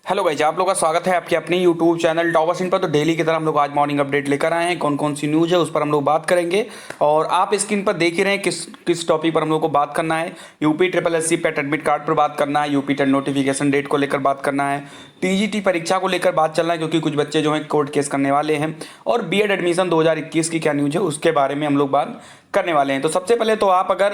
Hello guys, आप लोगों का स्वागत है आपके अपने यूट्यूब चैनल टॉपर्स इन पर। तो डेली की तरह हम लोग आज मॉर्निंग अपडेट लेकर आए हैं। कौन कौन सी न्यूज़ है उस पर हम लोग बात करेंगे और आप स्क्रीन पर देख ही रहे हैं किस किस टॉपिक पर हम लोग को बात करना है। यूपी ट्रिपल एससी पेट एडमिट कार्ड पर बात करना है, यूपी टेट नोटिफिकेशन डेट को लेकर बात करना है, टीजीटी परीक्षा को लेकर बात चलना है क्योंकि कुछ बच्चे जो हैं कोर्ट केस करने वाले हैं, और बीएड एडमिशन 2021 की क्या न्यूज़ है उसके बारे में हम लोग बात करने वाले हैं। तो सबसे पहले तो आप अगर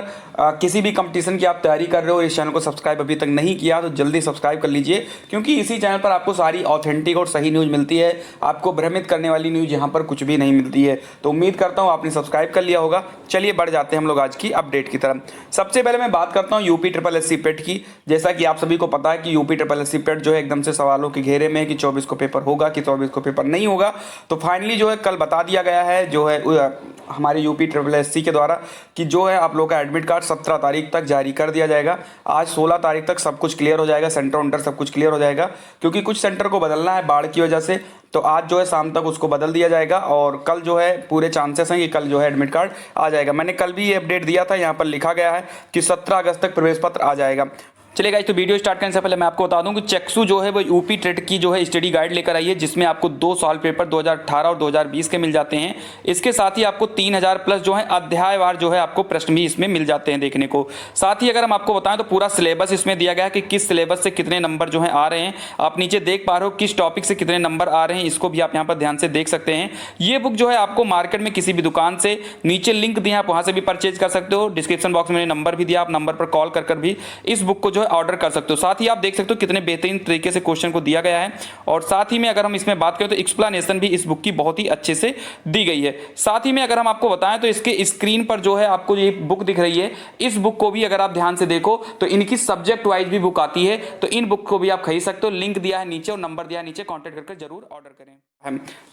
किसी भी कंपटीशन की आप तैयारी कर रहे हो, इस चैनल को सब्सक्राइब अभी तक नहीं किया तो जल्दी सब्सक्राइब कर लीजिए क्योंकि इसी चैनल पर आपको सारी ऑथेंटिक और सही न्यूज़ मिलती है। आपको भ्रमित करने वाली न्यूज़ यहाँ पर कुछ भी नहीं मिलती है। तो उम्मीद करता हूँ आपने सब्सक्राइब कर लिया होगा। चलिए बढ़ जाते हैं हम लोग आज की अपडेट की तरफ। सबसे पहले मैं बात करता हूँ यूपी ट्रिपल एससी पेट की। जैसा कि आप सभी को पता है कि यूपी ट्रिपल एससी पेट जो है एकदम से सवालों के घेरे में है कि 24 को पेपर होगा कि 24 को पेपर नहीं होगा। तो फाइनली जो है कल बता दिया गया है जो है हमारे यूपी ट्रिपल एससी के द्वारा कि जो है आप लोग का एडमिट कार्ड 17 तारीख तक जारी कर दिया जाएगा। आज 16 तारीख तक सब कुछ क्लियर हो जाएगा, सेंटर उंटर सब कुछ क्लियर हो जाएगा क्योंकि कुछ सेंटर को बदलना है बाढ़ की वजह से। तो आज जो है शाम तक उसको बदल दिया जाएगा और कल जो है पूरे चांसेस हैं कि कल जो है एडमिट कार्ड आ जाएगा। मैंने कल भी ये अपडेट दिया था, यहाँ पर लिखा गया है कि 17 अगस्त तक प्रवेश पत्र आ जाएगा। चलिए गाइस, तो वीडियो स्टार्ट करने से पहले मैं आपको बता दूं कि चेक्सू जो है वो यूपी टेट की जो है स्टडी गाइड लेकर आई है जिसमें आपको 2 सॉल्व पेपर 2018 और 2020 के मिल जाते हैं। इसके साथ ही आपको 3000 प्लस जो है अध्यायवार जो है आपको प्रश्न भी इसमें मिल जाते हैं देखने को। साथ ही अगर हम आपको बताएं तो पूरा सिलेबस इसमें दिया गया है कि किस सिलेबस से कितने नंबर जो है आ रहे हैं। आप नीचे देख पा रहे हो किस टॉपिक से कितने नंबर आ रहे हैं, इसको भी आप यहाँ पर ध्यान से देख सकते हैं। ये बुक जो है आपको मार्केट में किसी भी दुकान से, नीचे लिंक दिया आप वहाँ से भी परचेज कर सकते हो। डिस्क्रिप्शन बॉक्स में नंबर भी दिया, आप नंबर पर कॉल कर भी इस बुक को जो है ऑर्डर कर सकते हो। साथ ही आप देख सकते हो कितने बेहतरीन तरीके से क्वेश्चन को दिया गया है और साथ ही में अगर हम इसमें बात करें तो एक्सप्लेनेशन भी इस बुक की बहुत ही अच्छे से दी गई है। साथ ही में अगर हम आपको बताएं तो इसके स्क्रीन पर जो है आपको ये बुक दिख रही है, इस बुक को भी अगर आप ध्यान से देखो तो इनकी सब्जेक्ट वाइज भी बुक आती है। तो इन बुक को भी आप खरीद सकते हो। लिंक दिया है नीचे और नंबर दिया है नीचे, कॉन्टेक्ट करके जरूर ऑर्डर करें।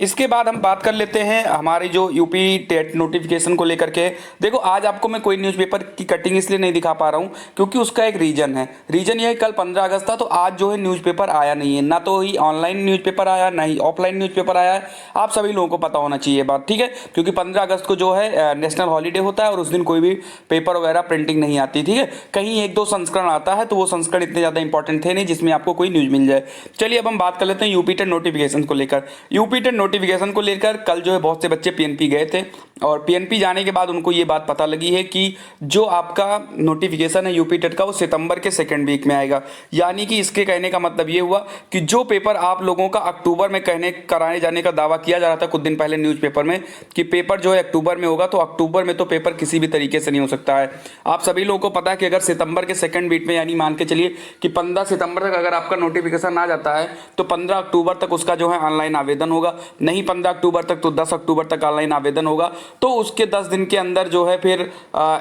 इसके बाद हम बात कर लेते हैं हमारी जो यूपी टेट नोटिफिकेशन को लेकर के। देखो आज आपको मैं कोई न्यूज़पेपर की कटिंग इसलिए नहीं दिखा पा रहा हूं क्योंकि उसका एक रीजन है। रीजन यह है कल 15 अगस्त था तो आज जो है न्यूज़पेपर आया नहीं है, ना तो ही ऑनलाइन न्यूज़पेपर आया ना ही ऑफलाइन न्यूज़पेपर आया है। आप सभी लोगों को पता होना चाहिए बात, ठीक है, क्योंकि 15 अगस्त को जो है नेशनल हॉलीडे होता है और उस दिन कोई भी पेपर वगैरह प्रिंटिंग नहीं आती, ठीक है। कहीं 1-2 संस्करण आता है तो वो संस्करण इतने ज़्यादा इंपॉर्टेंट थे नहीं जिसमें आपको कोई न्यूज़ मिल जाए। चलिए अब हम बात कर लेते हैं यूपी टेट नोटिफिकेशन को लेकर। यूपी टेट नोटिफिकेशन को लेकर कल जो है बहुत से बच्चे पीएनपी गए थे और पीएनपी जाने के बाद उनको ये बात पता लगी है कि जो आपका नोटिफिकेशन है यूपी टेट का वो सितंबर के सेकेंड वीक में आएगा। यानी कि इसके कहने का मतलब ये हुआ कि जो पेपर आप लोगों का अक्टूबर में कराने जाने का दावा किया जा रहा था कुछ दिन पहले न्यूज़पेपर में कि पेपर जो है अक्टूबर में होगा, तो अक्टूबर में तो पेपर किसी भी तरीके से नहीं हो सकता है। आप सभी लोगों को पता है कि अगर सितंबर के सेकेंड वीक में, यानी मान के चलिए कि 15 सितंबर तक अगर आपका नोटिफिकेशन आ जाता है तो 15 अक्टूबर तक उसका जो है ऑनलाइन आवेदन होगा, नहीं 15 अक्टूबर तक तो 10 अक्टूबर तक ऑनलाइन आवेदन होगा। तो उसके 10 दिन के अंदर जो है फिर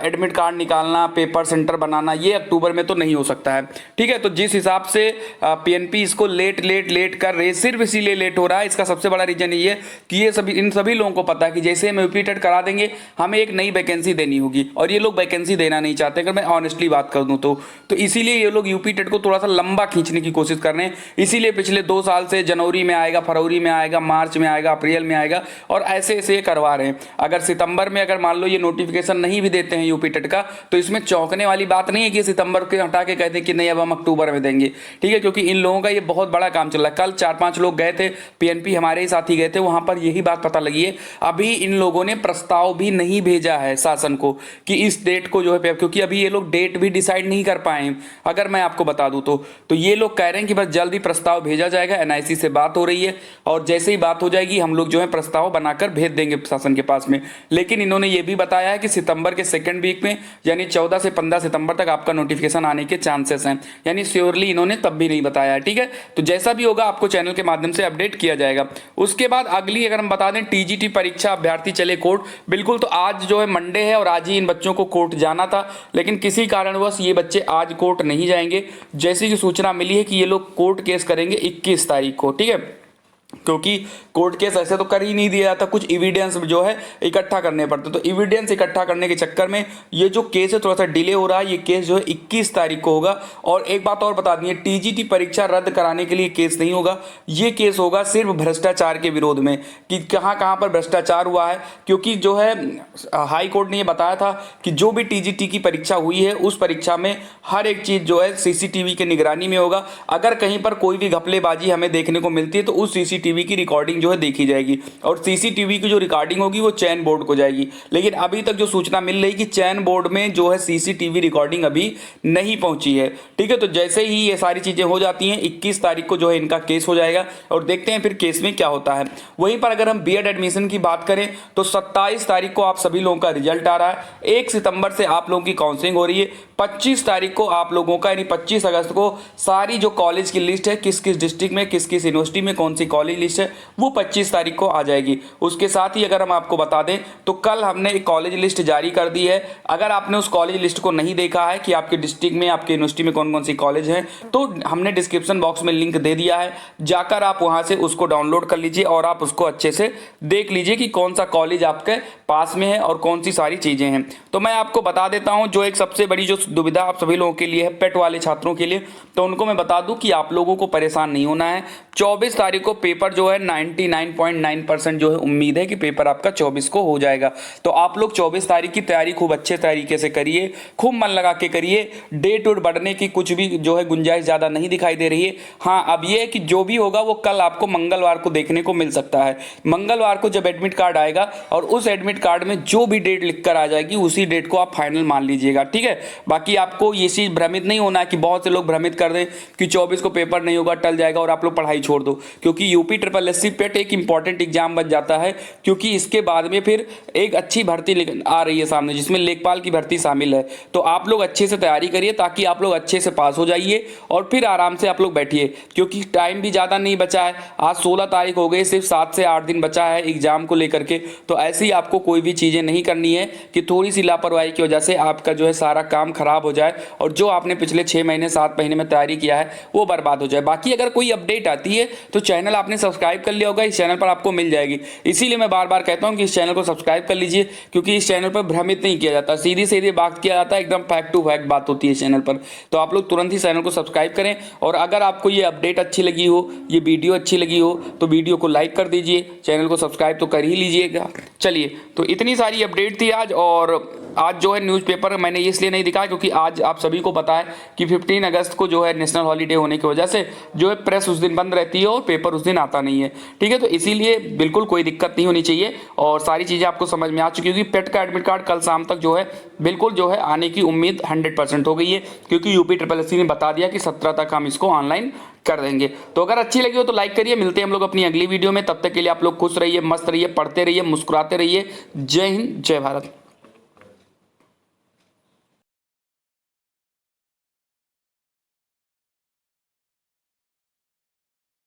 एडमिट कार्ड निकालना, पेपर सेंटर बनाना, ये अक्टूबर में तो नहीं हो सकता है, ठीक है। तो जिस हिसाब से पीएनपी इसको लेट कर रहे, सिर्फ इसीलिए लेट हो रहा है, इसका सबसे बड़ा रीजन ये है कि ये इन सभी लोगों को पता है कि जैसे हम यूपी टेट करा देंगे हमें एक नई वैकेंसी देनी होगी और ये लोग वैकेंसी देना नहीं चाहते। अगर मैं ऑनेस्टली बात कर दूं तो इसीलिए ये लोग यूपी टेट को थोड़ा सा लंबा खींचने की कोशिश कर रहे हैं। इसीलिए पिछले 2 साल से जनवरी में आएगा, फरवरी में आएगा, मार्च में आएगा, अप्रैल में आएगा और ऐसे ऐसे ये करवा रहे हैं। अगर सितंबर में अगर मान लो ये नोटिफिकेशन नहीं भी देते हैं यूपी टेट का तो इसमें चौंकने वाली बात नहीं है कि सितंबर के हटा के कहते हैं कि नहीं अब हम अक्टूबर में देंगे, ठीक है, क्योंकि इन लोगों का ये बहुत बड़ा काम चल रहा है। कल 4-5 लोग गए थे, पीएनपी हमारे ही साथी गए थे, वहां पर यही बात पता लगी है। अभी इन लोगों ने प्रस्ताव भी नहीं भेजा है शासन को कि इस डेट को जो है, क्योंकि अभी ये लोग डेट भी डिसाइड नहीं कर पाए। अगर मैं आपको बता दूं तो ये लोग कह रहे हैं कि बस जल्दी प्रस्ताव भेजा जाएगा, एनआईसी से बात हो रही है और जैसे ही बात हो जाएगी हम लोग जो है प्रस्ताव बनाकर भेज देंगे शासन के पास में। लेकिन इन्होंने ये भी बताया है कि सितंबर के सेकेंड वीक में यानी 14 से 15 सितंबर तक आपका नोटिफिकेशन आने के चांसेस हैं, यानी श्योरली इन्होंने तब भी नहीं बताया है, ठीक है। तो जैसा भी होगा आपको चैनल के माध्यम से अपडेट किया जाएगा। उसके बाद अगली अगर हम बता दें टीजीटी परीक्षा अभ्यर्थी चले कोर्ट, बिल्कुल, तो आज जो है मंडे है और आज ही इन बच्चों को कोर्ट जाना था लेकिन किसी कारणवश ये बच्चे आज कोर्ट नहीं जाएंगे। जैसी कि सूचना मिली है कि ये लोग कोर्ट केस करेंगे 21 तारीख को, ठीक है। क्योंकि कोर्ट केस ऐसे तो कर ही नहीं दिया जाता, कुछ एविडेंस जो है इकट्ठा करने पड़ते, तो एविडेंस इकट्ठा करने के चक्कर में ये जो केस है थोड़ा सा डिले हो रहा है। ये केस जो है 21 तारीख को होगा। और एक बात और बता दी है, टीजीटी परीक्षा रद्द कराने के लिए केस नहीं होगा, ये केस होगा सिर्फ भ्रष्टाचार के विरोध में कि कहाँ कहाँ पर भ्रष्टाचार हुआ है। क्योंकि जो है हाई कोर्ट ने ये बताया था कि जो भी टीजीटी की परीक्षा हुई है उस परीक्षा में हर एक चीज़ जो है सीसीटीवी के निगरानी में होगा। अगर कहीं पर कोई भी घपलेबाजी हमें देखने को मिलती है तो उस सीसीटीवी की रिकॉर्डिंग जो है देखी जाएगी, और सीसीटीवी की जो रिकॉर्डिंग होगी वो चयन बोर्ड को जाएगी। लेकिन अभी तक जो सूचना मिल रही कि चयन बोर्ड में जो है सीसीटीवी रिकॉर्डिंग अभी नहीं पहुंची है। ठीक है, तो जैसे ही ये सारी चीजें हो जाती हैं 21 तारीख को जो है इनका केस हो जाएगा और देखते हैं फिर केस में क्या होता है। वहीं पर अगर हम बीएड एडमिशन की बात करें तो 27 तारीख को आप सभी लोगों का रिजल्ट आ रहा है। 1 सितंबर से आप लोगों की काउंसलिंग हो रही है। 25 तारीख को आप लोगों का यानी 25 अगस्त को सारी जो कॉलेज की लिस्ट है, किस किस डिस्ट्रिक्ट में किस किस यूनिवर्सिटी में कौन सी कॉलेज लिस्ट है, वो 25 तारीख को आ जाएगी। उसके साथ ही अगर हम आपको बता दें तो कल हमने एक कॉलेज लिस्ट जारी कर दी है। अगर आपने उस कॉलेज लिस्ट को नहीं देखा है कि आपके डिस्ट्रिक्ट में आपके यूनिवर्सिटी में कौन कौन सी कॉलेज है, तो हमने डिस्क्रिप्शन बॉक्स में लिंक दे दिया है, जाकर आप वहां से उसको डाउनलोड कर लीजिए और आप उसको अच्छे से देख लीजिए कि कौन सा कॉलेज आपके पास में है और कौन सी सारी चीजें हैं। तो मैं आपको बता देता हूं जो एक सबसे बड़ी जो दुविधा आप सभी लोगों के लिए है, पेट वाले छात्रों के लिए, तो उनको मैं बता दूं कि आप लोगों को परेशान नहीं होना है। 24 तारीख को पेपर जो है 99.9% जो है उम्मीद है कि पेपर आपका 24 को हो जाएगा। तो आप लोग 24 तारीख की तैयारी खूब अच्छे तरीके से करिए, खूब मन लगा के करिए। डेट वेट बढ़ने की कुछ भी जो है गुंजाइश ज्यादा नहीं दिखाई दे रही है। हाँ, अब ये है कि जो भी होगा वो कल आपको मंगलवार को देखने को मिल सकता है। मंगलवार को जब एडमिट कार्ड आएगा और उस एडमिट कार्ड में जो भी डेट लिख कर आ जाएगी उसी डेट को आप फाइनल मान लीजिएगा। ठीक है, बाकी आपको ये चीज भ्रमित नहीं होना है कि बहुत से लोग भ्रमित कर दें कि 24 को पेपर नहीं होगा, टल जाएगा और आप लोग पढ़ाई छोड़ दो। क्योंकि यूपी ट्रिपल एससी पेट एक इंपॉर्टेंट एग्जाम बन जाता है, क्योंकि इसके बाद में फिर एक अच्छी भर्ती आ रही है सामने जिसमें लेखपाल की भर्ती शामिल है। तो आप लोग अच्छे से तैयारी करिए ताकि आप लोग अच्छे से पास हो जाइए और फिर आराम से आप लोग बैठिए, क्योंकि टाइम भी ज़्यादा नहीं बचा है। आज 16 तारीख हो गई, सिर्फ 7 से 8 दिन बचा है एग्जाम को लेकर के। तो ऐसे ही आपको कोई भी चीज़ें नहीं करनी है कि थोड़ी सी लापरवाही की वजह से आपका जो है सारा काम खराब हो जाए और जो आपने पिछले 6 महीने 7 महीने में तैयारी किया है वो बर्बाद हो जाए। बाकी अगर कोई अपडेट आती है तो चैनल आपने सब्सक्राइब कर लिया होगा, इस चैनल पर आपको मिल जाएगी। इसीलिए मैं बार बार कहता हूं कि इस चैनल को सब्सक्राइब कर लीजिए, क्योंकि इस चैनल पर भ्रमित नहीं किया जाता, सीधी सीधी बात किया जाता है, एकदम फैक्ट टू फैक्ट बात होती है इस चैनल पर। तो आप लोग तुरंत ही चैनल को सब्सक्राइब करें। और अगर आपको ये अपडेट अच्छी लगी हो, ये वीडियो अच्छी लगी हो, तो वीडियो को लाइक कर दीजिए, चैनल को सब्सक्राइब तो कर ही लीजिएगा। चलिए, तो इतनी सारी अपडेट थी आज। और आज जो है न्यूज़पेपर मैंने इसलिए नहीं दिखाया क्योंकि आज आप सभी को पता है कि 15 अगस्त को जो है नेशनल हॉलीडे होने की वजह से जो है प्रेस उस दिन बंद रहती है और पेपर उस दिन आता नहीं है। ठीक है, तो इसीलिए बिल्कुल कोई दिक्कत नहीं होनी चाहिए और सारी चीज़ें आपको समझ में आ चुकी होगी। पेट का एडमिट कार्ड कल शाम तक जो है बिल्कुल जो है आने की उम्मीद 100% हो गई है, क्योंकि यूपी ट्रिपल एससी ने बता दिया कि 17 तक हम इसको ऑनलाइन कर देंगे। तो अगर अच्छी लगी हो तो लाइक करिए। मिलते हैं हम लोग अपनी अगली वीडियो में, तब तक के लिए आप लोग खुश रहिए, मस्त रहिए, पढ़ते रहिए, मुस्कुराते रहिए। जय हिंद, जय भारत।